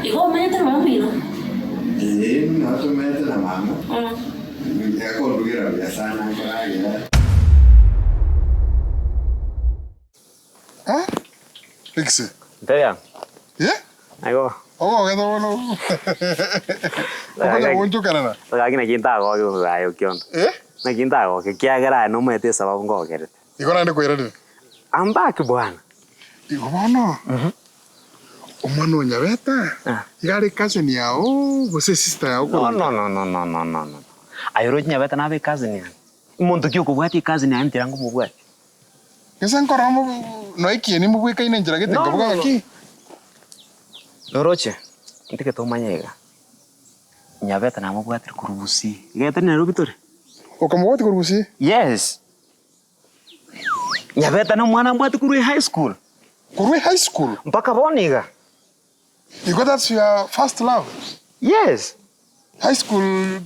Iko mete mama pino. Na to mete na mama. Ya ko rugira ya sana kwa ya. Kisii. Ndio. Yeah? Ayo. Oh, que no. ¿Cómo kana? Lakini nakinta ko yo ayo kyon. Nakinta ko kiagera no mete sababu ngokere. Iko nande kwera. I'm back bwana. Iko bwana. Omwana Nyabeta. Igari cousin yao, gose sister yao. No. Ayoro Nyabeta na be cousin ya. Umuntu kyo kubwati cousin ya ntira ngo mubwati. Kesa nkoramo no ikieni mubweka ine njira gete ngabuga aki. Loroche. Ndike to manyega. Nyabeta na mubwati kurubusi. Gete ne rubitore. Okamubwati kurubusi? Yes. Nyabeta na mwana mbwati kuru high school. Kuru high school? Mpaka boniga. You got that's your first love? Yes. High school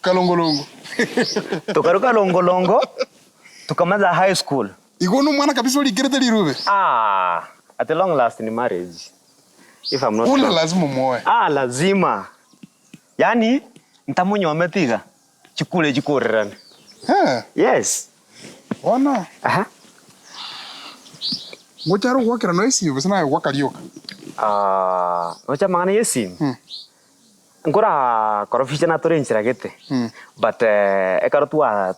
kalongolongo. Tukaruka longolongo. Tukamaza high school. Iko no mwana kabisa ulikirete lirube. At a long lasting marriage. If I'm not Ula lazima muoe. Lazima. Yani ntamunyo ametiga. Chikule chikorerana. Yes. Ona. Ngocharo wakira no isi ubisana wakarioka. Ocha mangana yesi. Ngora korofisha na torenchira gete. But ekarotua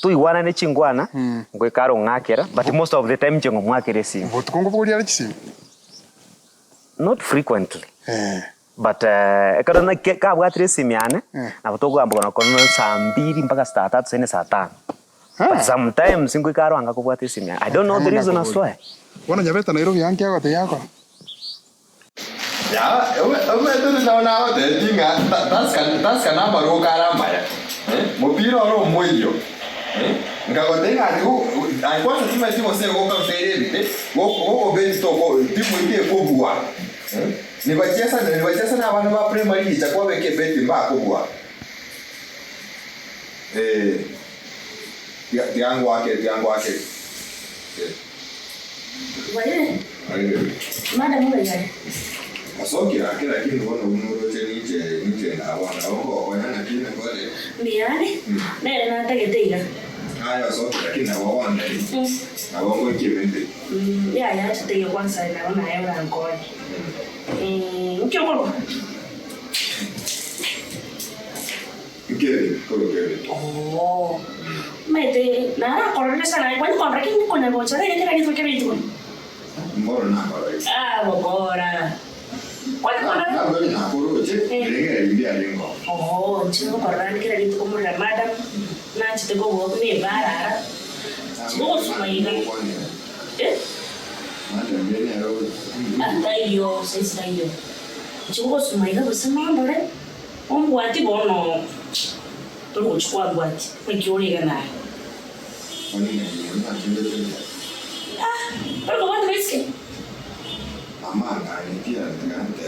tu iwana ne chingwana ngwe karo ngakera but most of the time chengo mwakere si. But kongo bodi ala chisi. Not frequently. But ekarona ka bwatire simiane na butogwa mbona kono saa 2 mpaka saa 3 sene saa 5. But sometimes ngwe karo anga ko bwatire simiane. I don't know the reason as why. Wana Nyabeta Nairobi yanke yako te yako. Ya, ewe naona wote dinga that's kana baro karamba ya. Mopiro ro moyo. Ngakotenga atu aikwanza tima simo se go kan fere go beli to go timu ile kobua. Ni bachesa na bana ba primary itakuwa beke beti mba kobua. Yangu wake. Wale. Mada mbona yale? Asoki lakini wana umuroche niche na wana wako na kile kole. Miani? Nene na tageteira. Haya soki lakini na wana na wango kibende. Ya tutege kwanza na wana yao na ngoni. Ukyo Oh. Mete na korona sana kwani kontra kini kuna bochara yeye kani tukere hizo. Mbona na bora. Bora. Kwani kontra? Na mbona na koroje? Ndenge ndia lengo. Chino korona kile kitu kama la madam na chitego wo ni bara. Chino sumaina. Madam mbele ro. Atayo, sasa hiyo. Chino sumaina busema mbele. Omwati bono. Toro chukua bwati. Mkioleka naye. Pero ¿cómo te ves que? Mamá, pia ngante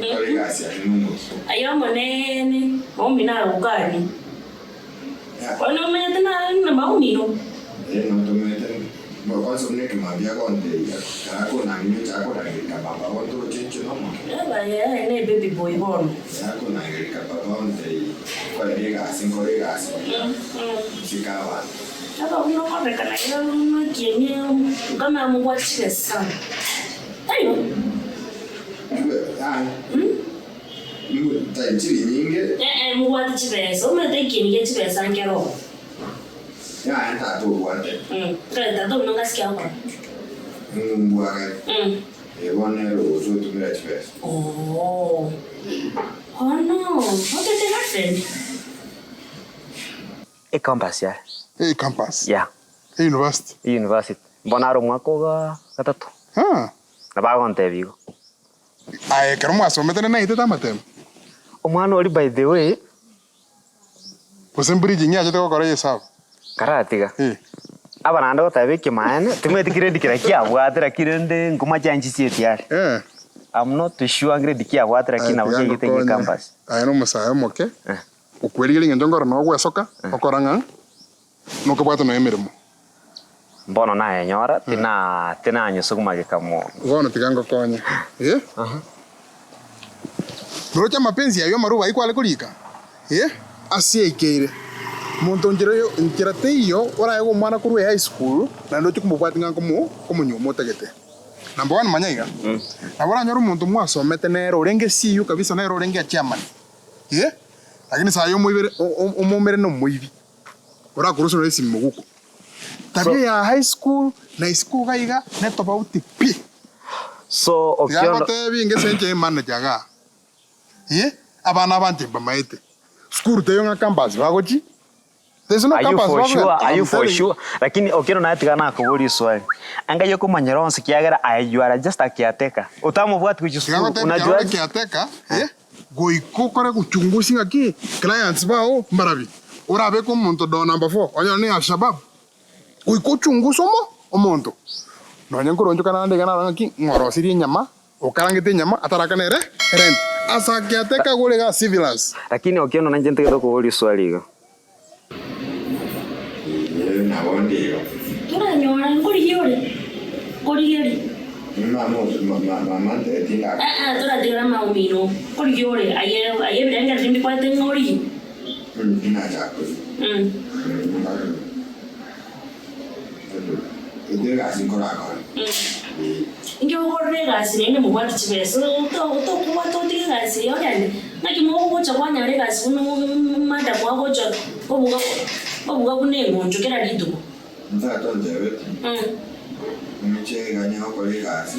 kolegasi alinungu. Ayo monene, mombi na ukani. Kwani umenya tena na maumino? No tumete. Kwanza mnekimwambia konde yako na mimi chako na baba watu chenche mama. Ne baby boy bono. Yako na baba onde kolegasi. Sikawa. Aba uno koreka na yo no kienye kama Mungu achile sana. Ayo. Chili nyingi. Mungu achile so mete kienye chile sana kero. Ya anta tu wate. Kada ndo ngasikia huko. Mungu ake. Bwana ro so tumira chile. Oh no. Okay, te happen. Campus ya. Campus. Yeah. University. Bonaro mwako ga katatu. Na bago ntebigo. Kero asomete na ite tamatem. Omwana oli by the way. Posembri nya jete ko kore yesab. Karatiga. Abana ndo tabeke maana tumete grade kira kia bwatira kirende nguma chanchi sietiari. I'm not too sure grade kia bwatira kina buje yite campus. No musayo moke. Ukweli ngendo ngoro no gwesoka okoranga. No ko bwato no emirimo. Mbono na enyora tina anyo suguma gekamo. Wono tigango konya. Norocha mapenzi yayo maruba ikwale kulika. Asie ikere. Muntu njira teyo ora yego mwana kuru high school na ndo chukumubwati nganko mu Nyomota gete. Number 1 manyaga. Na bora nyoru muntu mwasomete nero urenge CU kabisa nero urenge chairman. Lakini saa yo muibere umumere no muibi. Ora kuruso no esi muguko. Tabia ya high school na school gaiga ne tofauti pi. So okiono. Ya tebi ngesenje manager ga. Abana bante bamaete. School teyo nga campus bagochi. There's no campus. Are you for sure? Lakini okiono na atigana akuburi swali. Anga yoko manyeronse kiagera ayuara just a caretaker. Utamu bwatu kuchusukuru. Unajua caretaker? Goiko kore kuchunguzi ngaki clients bao mbarabi. Urabe ko muntu do number 4. Onyo ni Al-Shabaab. Goiko chunguzo mo omuntu. No nyankoro njuka na ndega ngaki ngorosiri nyama. Okarangite nyama atarakanere rent. Asa caretaker gole ga civilians. Lakini okiono na njente kidogo kuburi swali go. Na wondio. Tura nyora ngori yore. Ngori yore. Mama tinga. Tura dira maumino. Ngori yore. Aye bilenga timbi kwa ngori. Ina chako. Ndega sinkora kwa. Ndio ngori gasi nene mubwati chibeso. To kuwa to tinga gasi yone. Naki mo gocha kwa nyare gasi mada kwa gocha. Obuga kunengo njokera liduko. Nzato njebeti. Miche ganya okole gasi.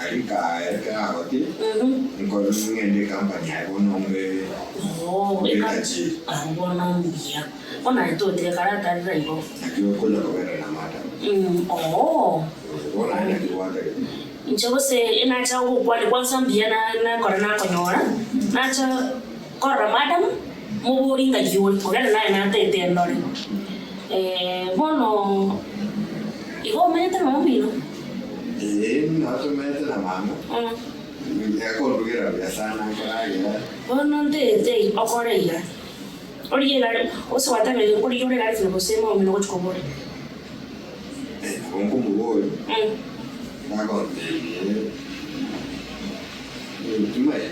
Alika ereka agoti. Ngolo ngende kampanya bonombe. Ekachi. Bonombe. Ona ito te karata raibo. Akiwa kola kobera na mata. Ona ina kiwata. Nchobose inacha ukwali kwanza mbia na korana konyora. Nacha korra madam. Muburinga yuri kogera na tete ndore bono igo mete no mbino na to mete na mama ya ko rugera ya sana karagira bono tete okoreira origera oso watame kuri yuri gari fino sema omino gochikobore bonko mubo na ko tumai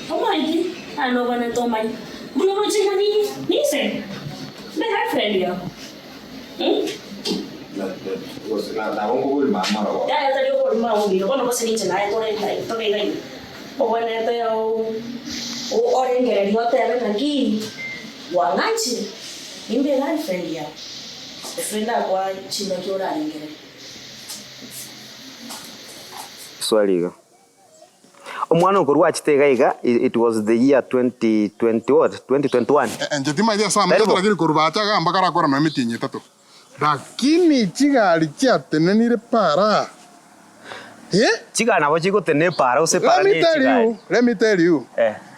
tomai ano bana tomai buno rochina ni se me da frelia la bonko bol mama ro ya ta yo por ma un no se ni chana ko ne to ke gai o bana te o orengere yo te ara aquí wangachi imbe da frelia frenda kwa chino ke ora ngere swali go. Omwana okorwa chitega iga it was the year 2020 what 2021 njetima idea sama lakini kurubata ga mbakara kora na mitinyi tatu lakini chigali chatenenire para chiga nabo chiko tene para use para ni chiga let me tell you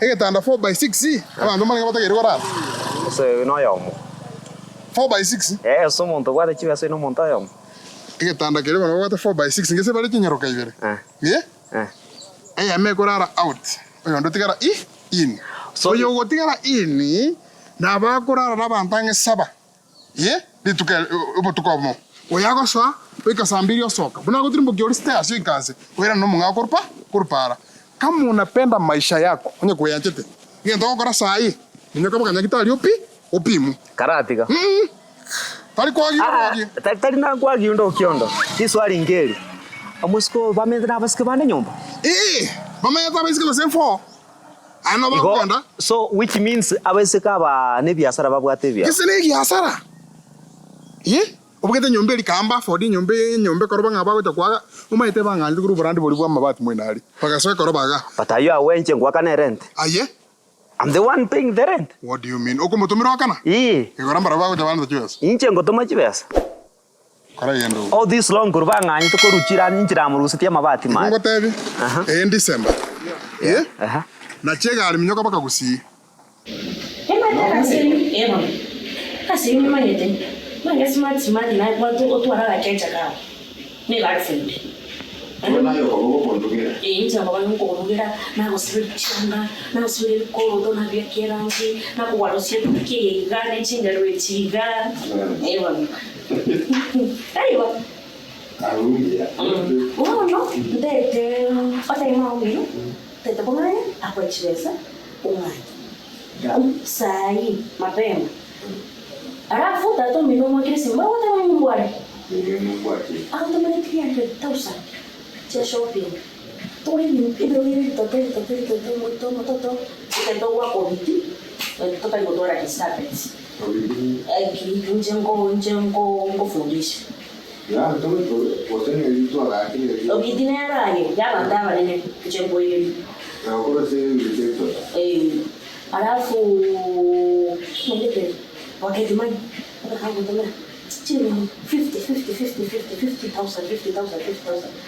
egetanda 4x6 abantu mane batagere kora so no yomo 4x6 so monto gwate chiga so no monta yomo egetanda kere bano gwate 4x6 ngese bale chinyaroka ibere me korara out. Oyo ndo tigara in. So yo go tigara in na ba korara na bantange saba. Bituke obotukomo. Oyago swa weka sambiri osoka. Buna go trimbo gyori stairs yo ikanse. Wera no munga kurpara. Kama unapenda maisha yako, onye kuyanchete. Ngendo gokora sai. Ninyo kama kanya kitali opimu. Karatiga. Tali kwagi. Tali na kwagi ndo kiondo. Kiswali ngeli. Amusko bamendra baske bane nyomba. Bamendra baske the same for. Ano ba kwenda. So which means abeseka ba ne biasara babwate bia. Kisene biasara. Obugete nyombe likamba for di nyombe koroba ngaba go takwa umaite banga ndi group brand boli bwa mabati mwenali. Pakasoe koroba ga. But are you aware nche ngwa kana rent? Aye. I'm the one paying the rent. What do you mean? Okomotomiro akana? Igoramba raba go tabana tjus. Inche ngotoma chibesa. All this long kurvanga nyi to koruchira ninjira mu rusitia mabati mai. Ngo tebi. In December. Na chega ali minyoka baka gusi. Kasi manyete. Manya smart na kwa to otwara la checha ka. Ni girlfriend. Ona yo ko pontugira. Incha baba nko kongira na gosiri changa na gosiri ko to na bia kerangi na ko warosia ke gane chinga rwechiga. Aiwa. Karumbia. No, tete, otei mau mino. Tete pomare, ako chibesa. Sai mapema. Alafu tatu mimi mwingine si mbona wote mimi mbwale. Automatic 300,000. Cha shopping. Tuli ni ile tote moto. Ikaenda wako viti. Toka ngodora kisapeti. Njengo fundisha. Ya, potene vitu akakile. Obidinera ye, ya bandaba nene njengo ile. Na kwa sababu Alafu nilete wakati mali hapo ndio chini 50,000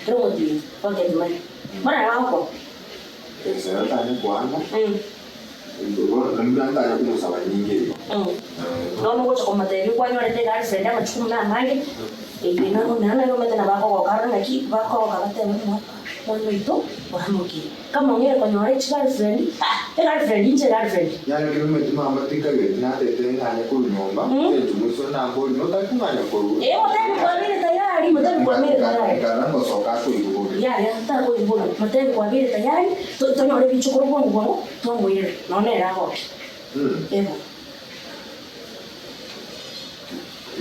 kero ndio wakati mali mara hapo sasa tani kwanza ndio ndio ya kumusaba nyingi no ngocha kwa materi kwa nyore te gari senda machukuma mali nana meta bako kwa karanga ki bako kwa kate mwana ito wahamuki kama ngere kwa nyore girlfriend girlfriend yani kile mtima matika geti na tete nganya ku nyomba tumusho na ngoli no ta kumanya ko motari kwa vile tayari kana ngo soka ku ibu ya ta ko ibu motari kwa vile tayari to nyore bichukuru bongo to mwire naona yako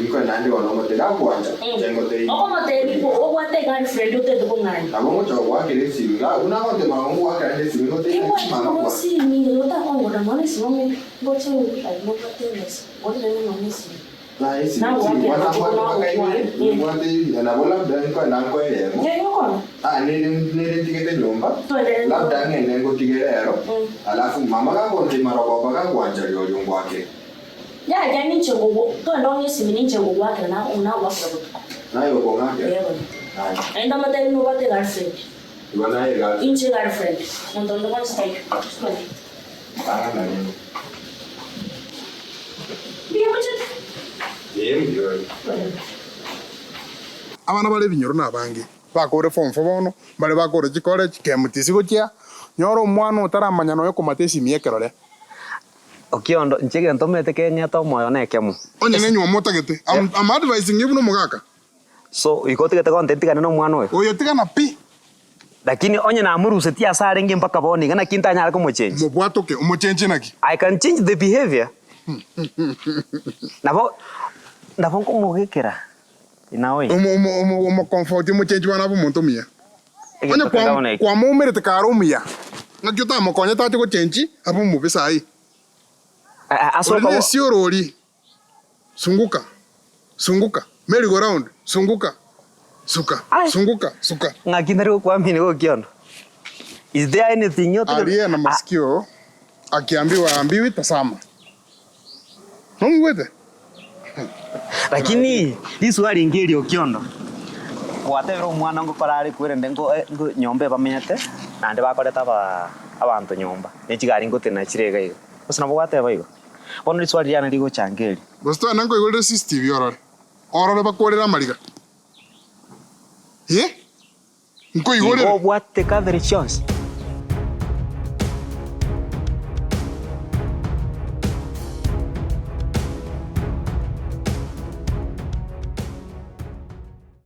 Iko nandi wana motela kuanja jengo tei oko moteli ko wate girlfriend utedo kungai abo cho wa kile singa una konde mangu wa kande singa tei mama si mi lota kongo na mwana si mama boche ai mo pateles wale na mama si na isi wana kwa kai wate na bola dan ko na ko ele yoko ne tikete nyomba labda ngene ngo tigerero alafu mama ka konde maroko baka kuanja yo yongo wake ya jani chengo to ndo ni simi ni chengo wake na una wake na yo ko ngake enda materi no wate girlfriend wana ye ga inche girlfriend ndo kwa stay para na ni biya bache ndio abana bale binyoro nabange bakore form 4 bono bale bakore college kemutisi gokia nyoro mwana utaramanya no yokomatesi miekerore okiondo nchege ntomete Kenya to moyo na ekemu onye nenyu motagete am advising you no mugaka so ikotegete content kana no mwana we oyo tigana pi lakini onye na amuruse tia sare ngi mpaka boni kana kinta nyara ko mochange mobwatoke umochange naki I can change the behavior nabo ko mugekera inawe umo comfort umochange wana bo muntu mia onye kwa mumere te karumia ngakyo ta mokonya ta ko change abo mubisai asoka wo siorori sunguka merry go round sunguka ngakindari kwa mimi go kiondo is there anything yote aliye na masikio akiambiwa ambiwi tasama ngwete lakini hii swali ngeli okiondo watero mwana ngo parari kwirende ngo nyombe bamenyete nande bakoreta abantu nyomba nechigari ngote na chirega iyo usina bwate baigo bono swali yana ligo changeli bosto nango igole system yorore bakorera mariga nko igole ngo bwate ka very chance